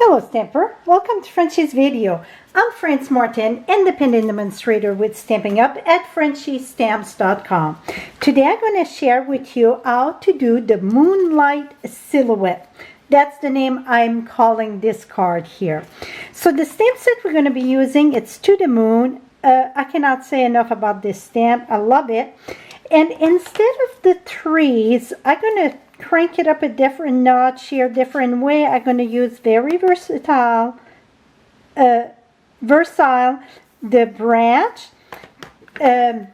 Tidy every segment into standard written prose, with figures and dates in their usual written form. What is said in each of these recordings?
Hello Stamper, welcome to Frenchie's video. I'm Frances Martin, independent demonstrator with Stampin' Up at frenchiestamps.com. Today I'm going to share with you how to do the Moonlight Silhouette. That's the name I'm calling this card here. So the stamp set we're going to be using, it's To the Moon. I cannot say enough about this stamp. I love it. And instead of the trees, I'm going to crank it up a different notch here, different way. I'm going to use very versatile, the branch, a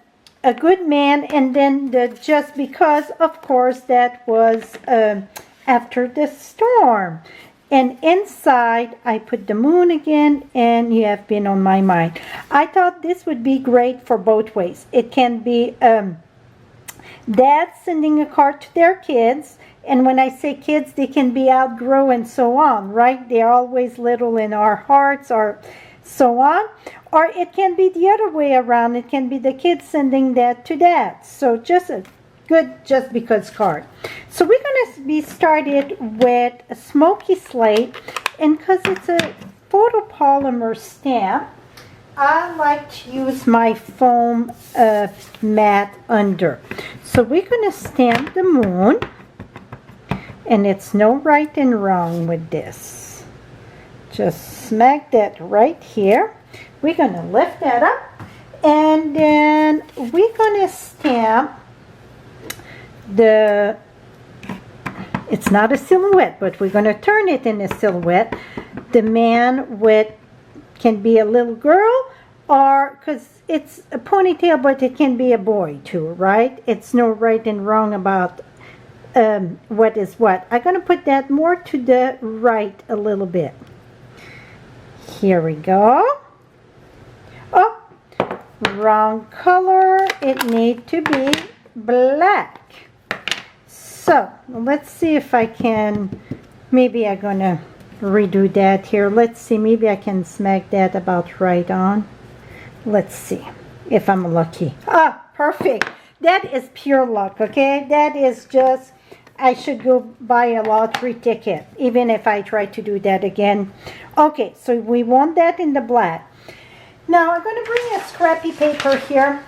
good man, and then the just because, of course, that was after the storm. And inside, I put the moon again, and you have been on my mind. I thought this would be great for both ways. It can be dad sending a card to their kids, and when I say kids, they can be outgrown and so on, right? They're always little in our hearts or so on. Or it can be the other way around. It can be the kids sending that to dad. So just a good just because card. So we're going to be started with a smoky slate, and because it's a photopolymer stamp, I like to use my foam mat under. So we're going to stamp the moon, and it's no right and wrong with this. Just smack that right here. We're going to lift that up, and then we're going to stamp it's not a silhouette, but we're going to turn it in a silhouette. The man with can be a little girl, or because it's a ponytail, but it can be a boy too, right? It's no right and wrong about what is what. I'm going to put that more to the right a little bit. Here we go. Oh, wrong color. It needs to be black. So let's see if I can, maybe I'm going to redo that here. Let's see, maybe I can smack that about right on. Let's see if I'm lucky. Ah, perfect. That is pure luck, okay? That is just, I should go buy a lottery ticket, even if I try to do that again. Okay, so we want that in the black. Now I'm going to bring a scrappy paper here,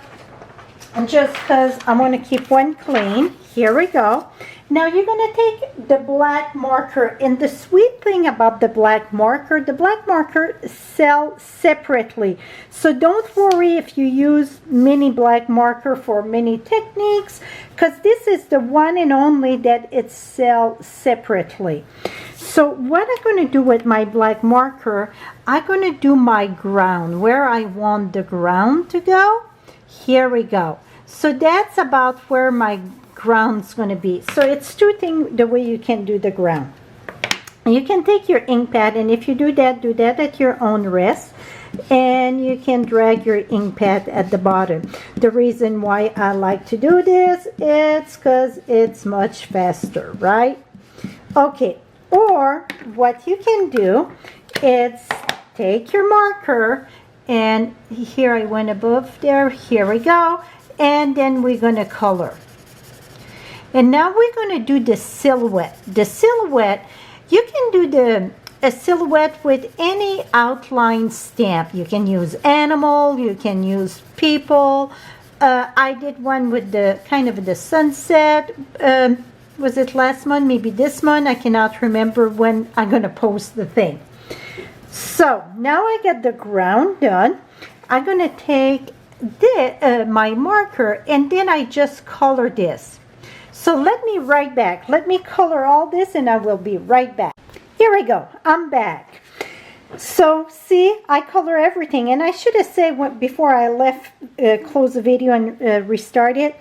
and just because I want to keep one clean. Here we go. Now you're going to take the black marker, and the sweet thing about the black marker sells separately. So don't worry if you use mini black marker for many techniques, because this is the one and only that it sells separately. So what I'm going to do with my black marker, I'm going to do my ground, where I want the ground to go. Here we go. So that's about where my ground's going to be. So it's two things the way you can do the ground. You can take your ink pad, and if you do that at your own risk, and you can drag your ink pad at the bottom. The reason why I like to do this is because it's much faster, right? Okay, or what you can do is take your marker, and here I went above there, here we go, and then we're going to color. And now we're going to do the silhouette. The silhouette, you can do a silhouette with any outline stamp. You can use animal, you can use people. I did one with the kind of the sunset. Was it last month? Maybe this month. I cannot remember when I'm going to post the thing. So now I got the ground done. I'm going to take my marker, and then I just color this. So let me right back. Let me color all this, and I will be right back. Here we go. I'm back. So see, I color everything, and I should have said before I left, close the video and restart it,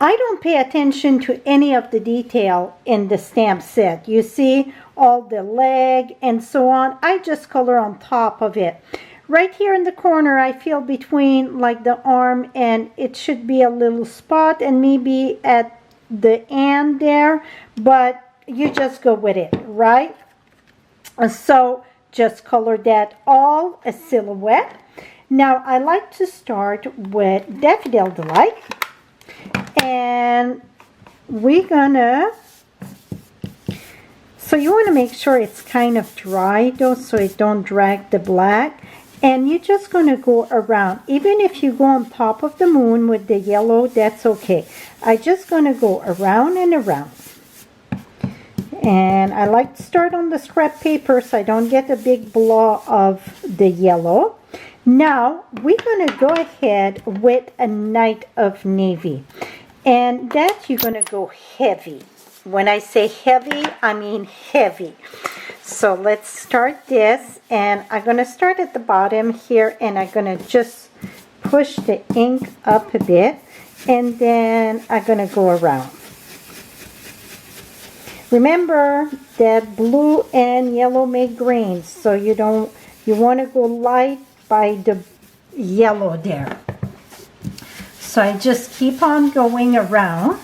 I don't pay attention to any of the detail in the stamp set. You see all the leg and so on. I just color on top of it. Right here in the corner, I feel between like the arm, and it should be a little spot, and maybe at the end there, but you just go with it, right? So just color that all a silhouette. Now I like to start with Daffodil Delight, and we're gonna So you want to make sure it's kind of dry though, so it don't drag the black. And you're just going to go around. Even if you go on top of the moon with the yellow, that's okay. I'm just going to go around and around. And I like to start on the scrap paper so I don't get a big blob of the yellow. Now, we're going to go ahead with a Night of Navy. And that you're going to go heavy. When I say heavy, I mean heavy. So let's start this, and I'm going to start at the bottom here, and I'm going to just push the ink up a bit, and then I'm going to go around. Remember that blue and yellow make green, so you want to go light by the yellow there. So I just keep on going around,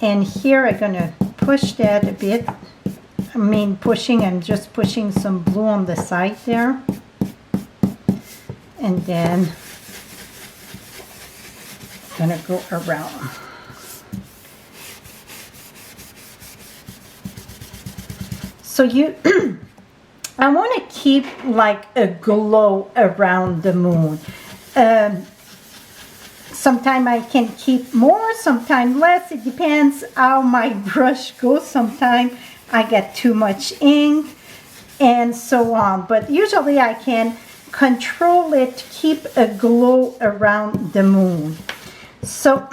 and here I'm going to push that a bit. I'm just pushing some blue on the side there. And then I'm going to go around. So I want to keep like a glow around the moon. Sometimes I can keep more, sometimes less. It depends how my brush goes. Sometimes I get too much ink and so on. But usually I can control it to keep a glow around the moon. So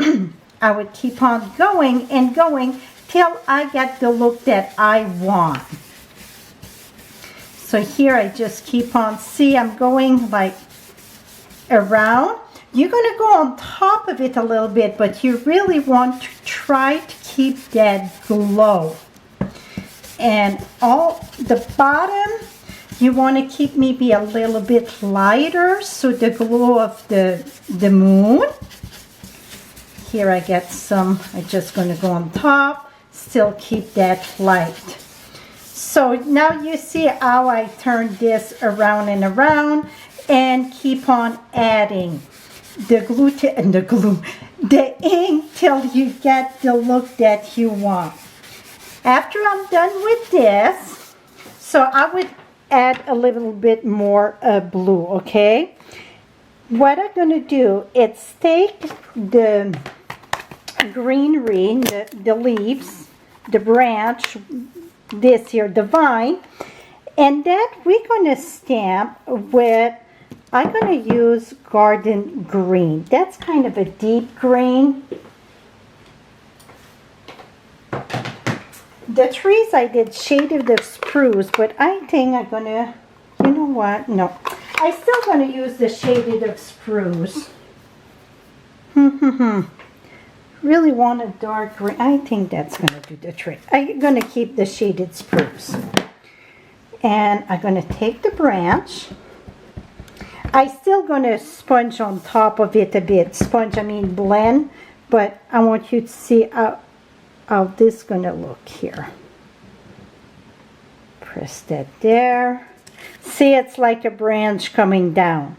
I would keep on going and going till I get the look that I want. So here I just keep on, see, I'm going like around. You're going to go on top of it a little bit, but you really want to try to keep that glow. And all the bottom, you want to keep maybe a little bit lighter, so the glow of the moon. Here I get some, I'm just going to go on top, still keep that light. So now you see how I turn this around and around and keep on adding the glue the ink till you get the look that you want. After I'm done with this, so I would add a little bit more blue, okay? What I'm going to do is take the greenery, the leaves, the branch, this here, the vine, and that we're going to stamp with, I'm going to use garden green. That's kind of a deep green. The trees I did shaded of spruce, but I think I'm going to, you know what, no. I'm still going to use the shaded of spruce. Really want a dark green. I think that's going to do the trick. I'm going to keep the shaded spruce. And I'm going to take the branch. I'm still going to sponge on top of it a bit. Sponge, I mean blend. But I want you to see how this is going to look here. Press that there. See, it's like a branch coming down.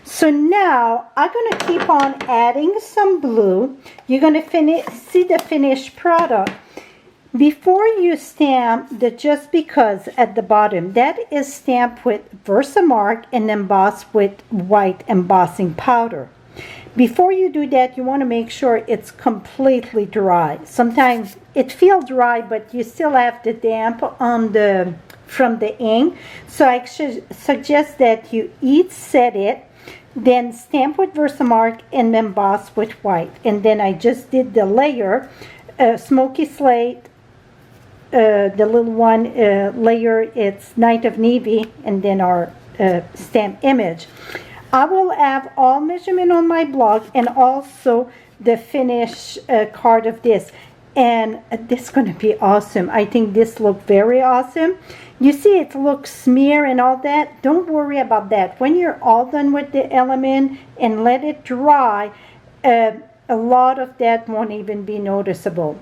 So now I'm going to keep on adding some blue. You're going to see the finished product. Before you stamp the Just Because at the bottom, that is stamped with Versamark and embossed with white embossing powder. Before you do that, you want to make sure it's completely dry. Sometimes it feels dry, but you still have the damp on from the ink. So I suggest that you set it, then stamp with Versamark and emboss with white. And then I just did the layer, Smoky Slate, the little one layer, it's Night of Navy, and then our stamp image. I will have all measurement on my blog and also the finished card of this. And this is going to be awesome. I think this looks very awesome. You see it looks smear and all that. Don't worry about that. When you're all done with the element and let it dry, a lot of that won't even be noticeable.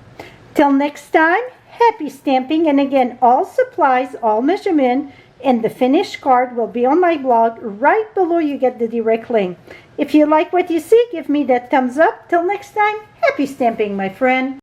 Till next time, happy stamping. And again, all supplies, all measurement, and the finished card will be on my blog. Right below you get the direct link. If you like what you see, give me that thumbs up. Till next time, happy stamping, my friend.